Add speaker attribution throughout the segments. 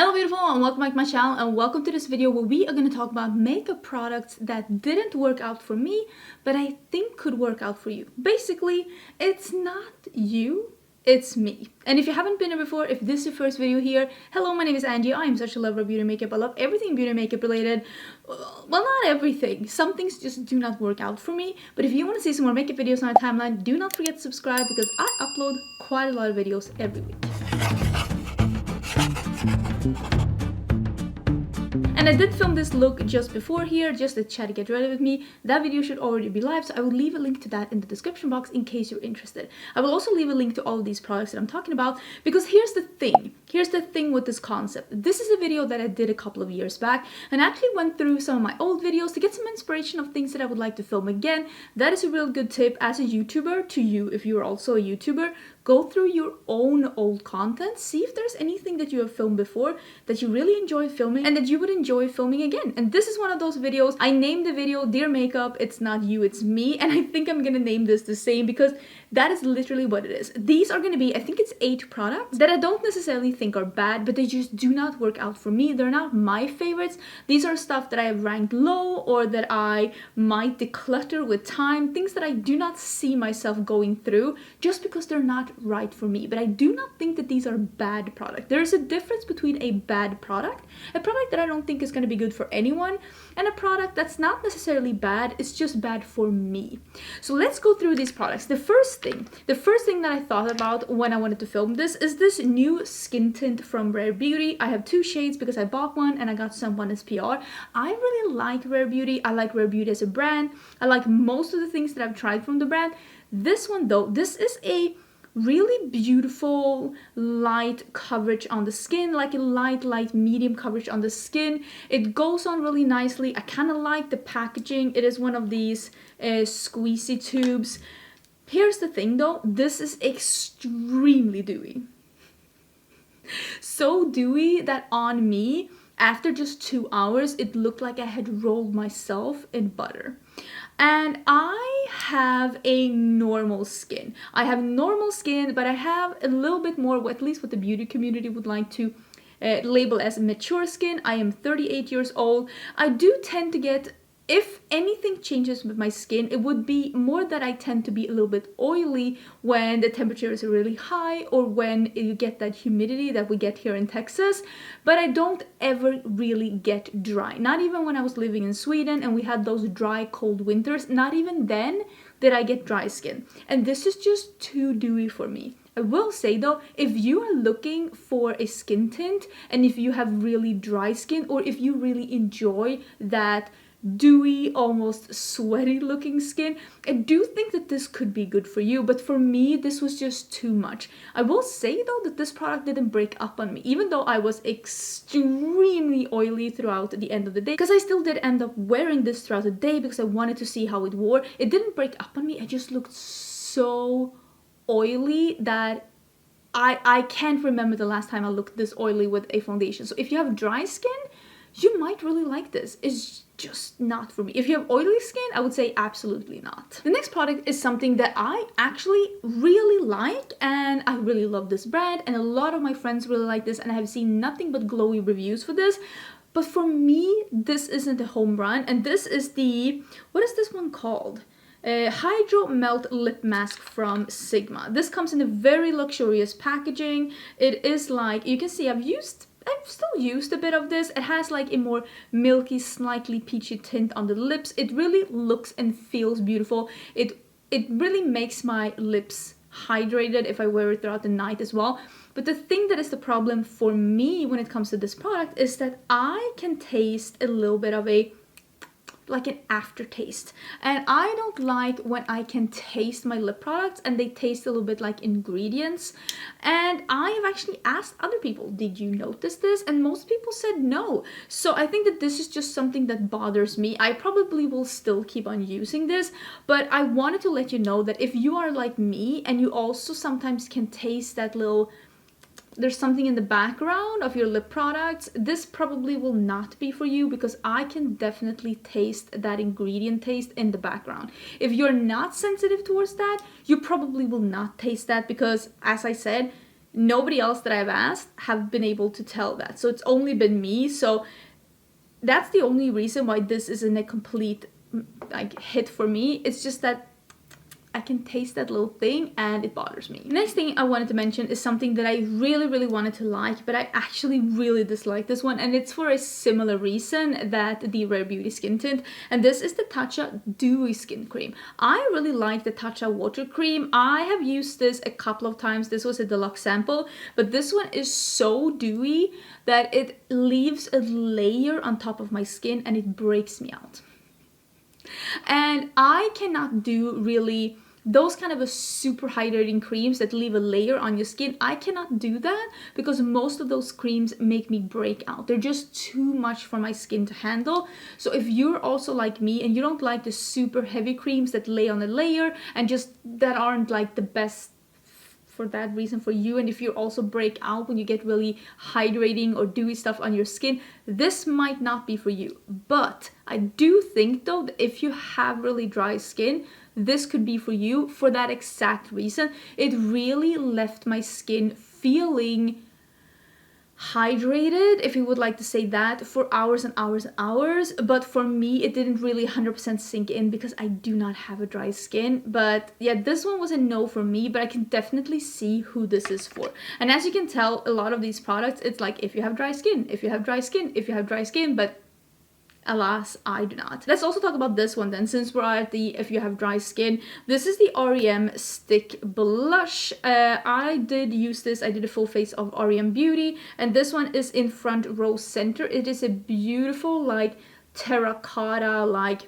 Speaker 1: Hello beautiful and welcome back to my channel, and welcome to this video where we are going to talk about makeup products that didn't work out for me but I think could work out for you. Basically, it's not you, it's me. And if you haven't been here before, if this is your first video here, hello, my name is Angie. I am such a lover of beauty and makeup. I love everything beauty and makeup related. Well, not everything. Some things just do not work out for me. But if you want to see some more makeup videos on our timeline, do not forget to subscribe because I upload quite a lot of videos every week. And I did film this look just before here, just to chat to get ready with me. That video should already be live, so I will leave a link to that in the description box in case you're interested. I will also leave a link to all of these products that I'm talking about, because here's the thing. Here's the thing with this concept. This is a video that I did a couple of years back, and I actually went through some of my old videos to get some inspiration of things that I would like to film again. That is a real good tip as a YouTuber to you if you're also a YouTuber. Go through your own old content, see if there's anything that you have filmed before that you really enjoy filming and that you would enjoy filming again. And this is one of those videos. I named the video Dear Makeup, It's Not You, It's Me, and I think I'm gonna name this the same because that is literally what it is. These are gonna be, I think it's 8 products that I don't necessarily think are bad, but they just do not work out for me. They're not my favorites. These are stuff that I have ranked low or that I might declutter with time, things that I do not see myself going through just because they're not right for me. But I do not think that these are bad products. There's a difference between a bad product, a product that I don't think is going to be good for anyone, and a product that's not necessarily bad, it's just bad for me. So let's go through these products. The first thing that I thought about when I wanted to film this is this new skin tint from Rare Beauty. I have 2 shades because I bought one and I got someone as PR. I really like Rare Beauty. I like Rare Beauty as a brand. I like most of the things that I've tried from the brand. This one though, this is a really beautiful light coverage on the skin, like a light medium coverage on the skin. It goes on really nicely. I kind of like the packaging. It is one of these squeezy tubes. Here's the thing though, this is extremely dewy. So dewy that on me, after just 2 hours, it looked like I had rolled myself in butter. And I have a normal skin. I have normal skin, but I have a little bit more, at least what the beauty community would like to label as mature skin. I am 38 years old. I do tend to get, if anything changes with my skin, it would be more that I tend to be a little bit oily when the temperature is really high or when you get that humidity that we get here in Texas. But I don't ever really get dry. Not even when I was living in Sweden and we had those dry, cold winters. Not even then did I get dry skin. And this is just too dewy for me. I will say though, if you are looking for a skin tint and if you have really dry skin or if you really enjoy that dewy, almost sweaty looking skin, I do think that this could be good for you, but for me this was just too much. I will say though that this product didn't break up on me, even though I was extremely oily throughout the end of the day, because I still did end up wearing this throughout the day because I wanted to see how it wore. It didn't break up on me. I just looked so oily that I can't remember the last time I looked this oily with a foundation. So if you have dry skin, you might really like this. It's just not for me. If you have oily skin, I would say absolutely not. The next product is something that I actually really like, and I really love this brand, and a lot of my friends really like this, and I have seen nothing but glowy reviews for this. But for me, this isn't a home run, and this is the, what is this one called? Hydro Melt Lip Mask from Sigma. This comes in a very luxurious packaging. It is like, you can see I've still used a bit of this. It has like a more milky, slightly peachy tint on the lips. It really looks and feels beautiful. It really makes my lips hydrated if I wear it throughout the night as well. But the thing that is the problem for me when it comes to this product is that I can taste a little bit of like an aftertaste, and I don't like when I can taste my lip products and they taste a little bit like ingredients. And I have actually asked other people, did you notice this? And most people said no. So I think that this is just something that bothers me. I probably will still keep on using this, but I wanted to let you know that if you are like me and you also sometimes can taste that little, there's something in the background of your lip products, this probably will not be for you, because I can definitely taste that ingredient taste in the background. If you're not sensitive towards that, you probably will not taste that, because as I said, nobody else that I've asked have been able to tell that. So it's only been me. So that's the only reason why this isn't a complete like hit for me. It's just that I can taste that little thing and it bothers me. Next thing I wanted to mention is something that I really wanted to like, but I actually really dislike this one, and it's for a similar reason that the Rare Beauty skin tint, and this is the Tatcha Dewy Skin Cream. I really like the Tatcha Water Cream. I have used this a couple of times. This was a deluxe sample, but this one is so dewy that it leaves a layer on top of my skin and it breaks me out. And I cannot do really those kind of a super hydrating creams that leave a layer on your skin. I cannot do that because most of those creams make me break out. They're just too much for my skin to handle. So if you're also like me and you don't like the super heavy creams that lay on a layer and just that aren't like the best for that reason for you, and if you also break out when you get really hydrating or dewy stuff on your skin, this might not be for you. But I do think though that if you have really dry skin, this could be for you for that exact reason. It really left my skin feeling hydrated, if you would like to say that, for hours and hours and hours. But for me, it didn't really 100% sink in because I do not have a dry skin. But yeah, this one was a no for me, but I can definitely see who this is for. And as you can tell, a lot of these products, it's like if you have dry skin, if you have dry skin, if you have dry skin, but alas, I do not. Let's also talk about this one then, since we're at the if you have dry skin. This is the REM Stick Blush. I did use this. I did a full face of REM Beauty, and this one is in front row center. It is a beautiful like terracotta, like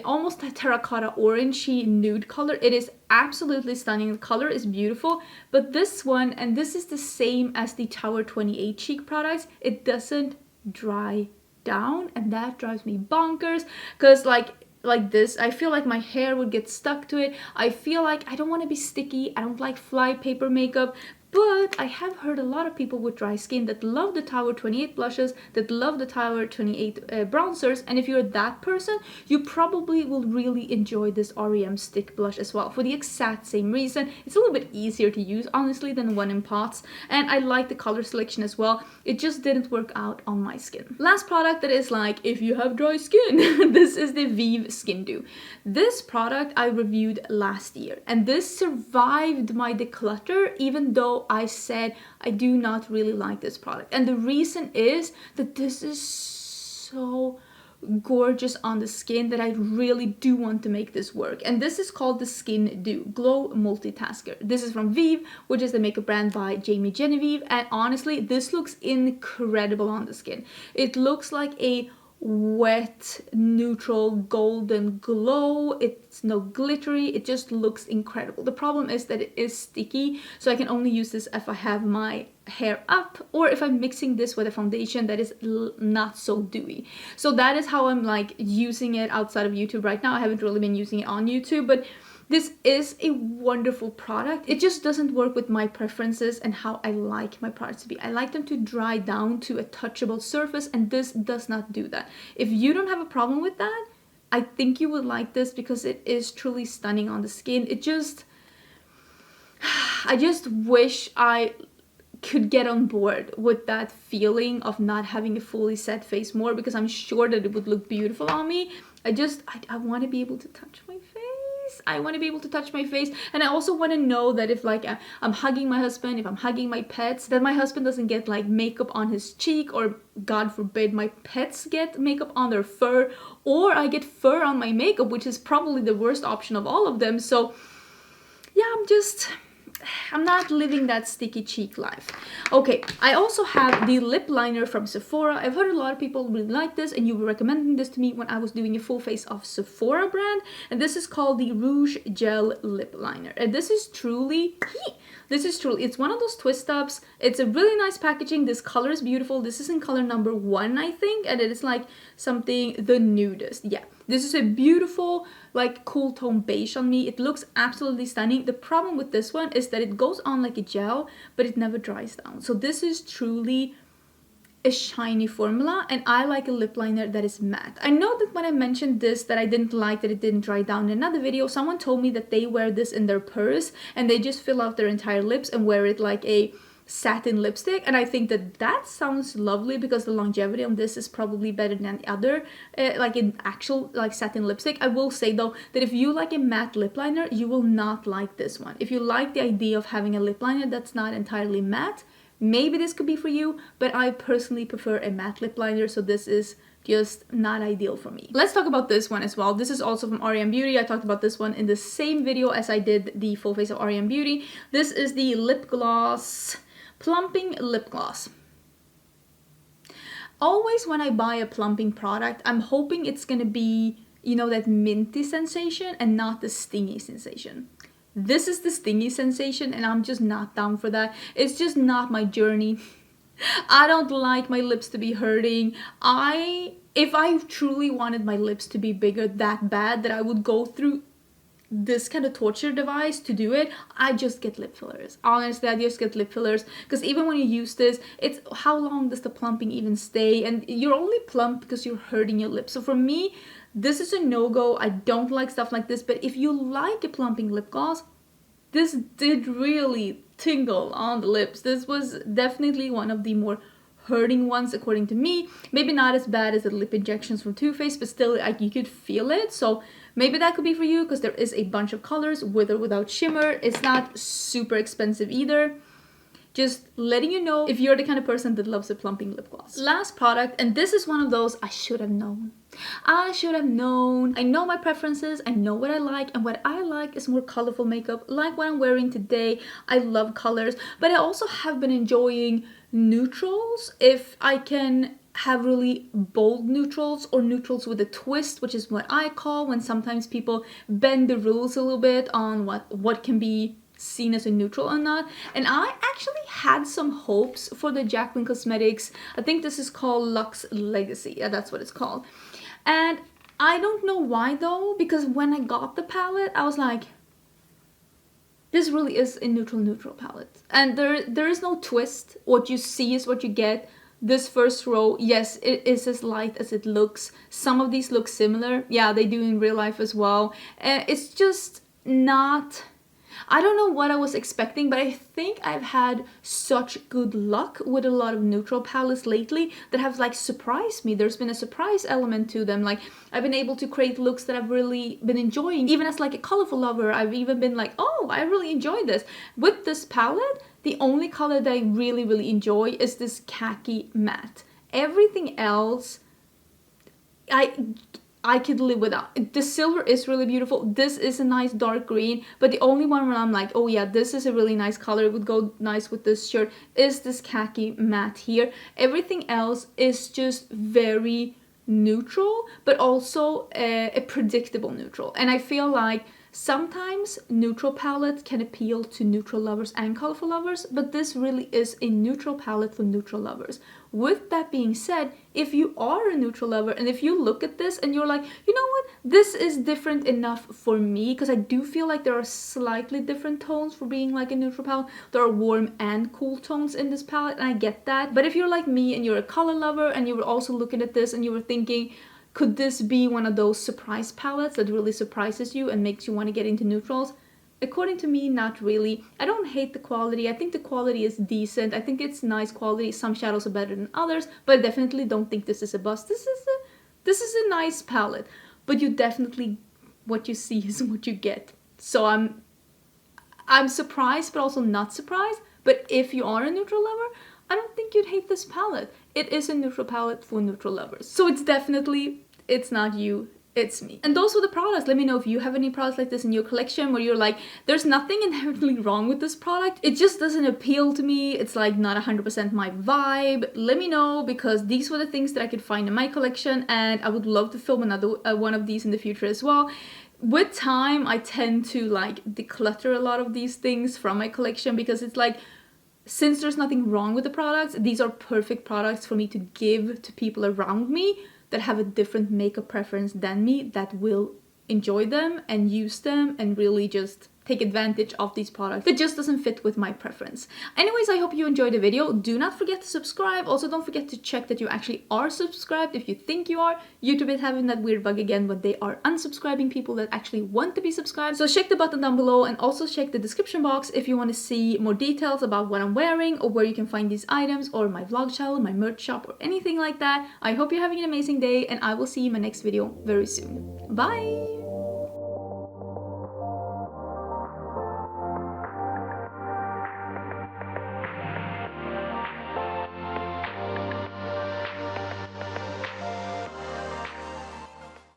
Speaker 1: almost a terracotta orangey nude color. It is absolutely stunning. The color is beautiful, but this one, and this is the same as the Tower 28 Cheek products, it doesn't dry down, and that drives me bonkers because like this, I feel like my hair would get stuck to it. I feel like I don't want to be sticky. I don't like fly paper makeup. But I have heard a lot of people with dry skin that love the Tower 28 blushes, that love the Tower 28 bronzers, and if you're that person, you probably will really enjoy this REM Stick Blush as well, for the exact same reason. It's a little bit easier to use, honestly, than one in pots, and I like the color selection as well. It just didn't work out on my skin. Last product that is like, if you have dry skin, this is the Vive Skin Dew. This product I reviewed last year, and this survived my declutter, even though I said I do not really like this product. And the reason is that this is so gorgeous on the skin that I really do want to make this work. And this is called the Skin Dew Glow Multitasker. This is from Vive, which is the makeup brand by Jamie Genevieve, and honestly, this looks incredible on the skin. It looks like a wet, neutral, golden glow. It's no glittery. It just looks incredible. The problem is that it is sticky, so I can only use this if I have my hair up or if I'm mixing this with a foundation that is not so dewy. So that is how I'm like using it outside of YouTube right now. I haven't really been using it on YouTube, but this is a wonderful product. It just doesn't work with my preferences and how I like my products to be. I like them to dry down to a touchable surface, and this does not do that. If you don't have a problem with that, I think you would like this because it is truly stunning on the skin. It just, I just wish I could get on board with that feeling of not having a fully set face more, because I'm sure that it would look beautiful on me. I want to be able to touch my face. I want to be able to touch my face, and I also want to know that if like I'm hugging my husband, if I'm hugging my pets, that my husband doesn't get like makeup on his cheek, or God forbid my pets get makeup on their fur, or I get fur on my makeup, which is probably the worst option of all of them. So yeah, I'm not living that sticky cheek life. Okay, I also have the lip liner from Sephora. I've heard a lot of people really like this, and you were recommending this to me when I was doing a full face of Sephora brand, and this is called the Rouge Gel Lip Liner. And this is truly, it's one of those twist ups. It's a really nice packaging. This color is beautiful. This is in color number 1, I think, and it is like something, the Nudest. Yeah, this is a beautiful, like cool tone beige on me. It looks absolutely stunning. The problem with this one is that it goes on like a gel, but it never dries down. So this is truly a shiny formula, and I like a lip liner that is matte. I know that when I mentioned this that I didn't like that it didn't dry down in another video, someone told me that they wear this in their purse and they just fill out their entire lips and wear it like a satin lipstick, and I think that that sounds lovely because the longevity on this is probably better than the other like an actual like satin lipstick. I will say though that if you like a matte lip liner, you will not like this one. If you like the idea of having a lip liner that's not entirely matte, maybe this could be for you, but I personally prefer a matte lip liner, so this is just not ideal for me. Let's talk about this one as well. This is also from REM Beauty. I talked about this one in the same video as I did the full face of REM Beauty. This is the lip gloss, plumping lip gloss. Always when I buy a plumping product, I'm hoping it's gonna be, you know, that minty sensation and not the stingy sensation. This is the stingy sensation and I'm just not down for that. It's just not my journey. I don't like my lips to be hurting. If I truly wanted my lips to be bigger that bad that I would go through this kind of torture device to do it, I just get lip fillers. Honestly, I just get lip fillers because even when you use this, it's how long does the plumping even stay, and you're only plump because you're hurting your lips. So for me, this is a no-go. I don't like stuff like this, but if you like a plumping lip gloss, this did really tingle on the lips. This was definitely one of the more hurting ones according to me. Maybe not as bad as the lip injections from Too Faced, but still like you could feel it. So maybe that could be for you because there is a bunch of colors with or without shimmer. It's not super expensive either. Just letting you know if you're the kind of person that loves a plumping lip gloss. Last product, and this is one of those I should have known. I should have known. I know my preferences, I know what I like, and what I like is more colorful makeup, like what I'm wearing today. I love colors, but I also have been enjoying neutrals. If I can have really bold neutrals or neutrals with a twist, which is what I call when sometimes people bend the rules a little bit on what can be seen as a neutral or not. And I actually had some hopes for the Jacqueline Cosmetics, I think this is called Luxe Legacy, yeah, that's what it's called. And I don't know why though, because when I got the palette I was like, this really is a neutral palette, and there is no twist. What you see is what you get. This first row, yes, it is as light as it looks. Some of these look similar, yeah, they do in real life as well. It's just not, I don't know what I was expecting, but I think I've had such good luck with a lot of neutral palettes lately that have like surprised me. There's been a surprise element to them. Like I've been able to create looks that I've really been enjoying. Even as like a colorful lover, I've even been like, oh, I really enjoy this. With this palette, the only color that I really enjoy is this khaki matte. Everything else, I could live without. The silver is really beautiful. This is a nice dark green, but the only one where I'm like, oh yeah, this is a really nice color, it would go nice with this shirt, is this khaki matte here. Everything else is just very neutral, but also a predictable neutral. And I feel like sometimes neutral palettes can appeal to neutral lovers and colorful lovers, but this really is a neutral palette for neutral lovers. With that being said, if you are a neutral lover and if you look at this and you're like, you know what, this is different enough for me, because I do feel like there are slightly different tones for being like a neutral palette. There are warm and cool tones in this palette, and I get that. But if you're like me and you're a color lover and you were also looking at this and you were thinking, could this be one of those surprise palettes that really surprises you and makes you want to get into neutrals? According to me, not really. I don't hate the quality. I think the quality is decent. I think it's nice quality. Some shadows are better than others, but I definitely don't think this is a bust. This is a nice palette, but you definitely, what you see is what you get. So I'm surprised, but also not surprised. But if you are a neutral lover, I don't think you'd hate this palette. It is a neutral palette for neutral lovers. So it's definitely, it's not you, it's me. And those were the products. Let me know if you have any products like this in your collection where you're like, there's nothing inherently wrong with this product, it just doesn't appeal to me, it's like not 100% my vibe. Let me know, because these were the things that I could find in my collection, and I would love to film another one of these in the future as well. With time, I tend to like declutter a lot of these things from my collection, because it's like, since there's nothing wrong with the products, these are perfect products for me to give to people around me that have a different makeup preference than me, that will enjoy them and use them and really just take advantage of these products that just doesn't fit with my preference. Anyways, I hope you enjoyed the video. Do not forget to subscribe. Also, don't forget to check that you actually are subscribed. If you think you are, YouTube is having that weird bug again, but they are unsubscribing people that actually want to be subscribed. So check the button down below and also check the description box if you want to see more details about what I'm wearing or where you can find these items or my vlog channel, my merch shop, or anything like that. I hope you're having an amazing day and I will see you in my next video very soon. Bye!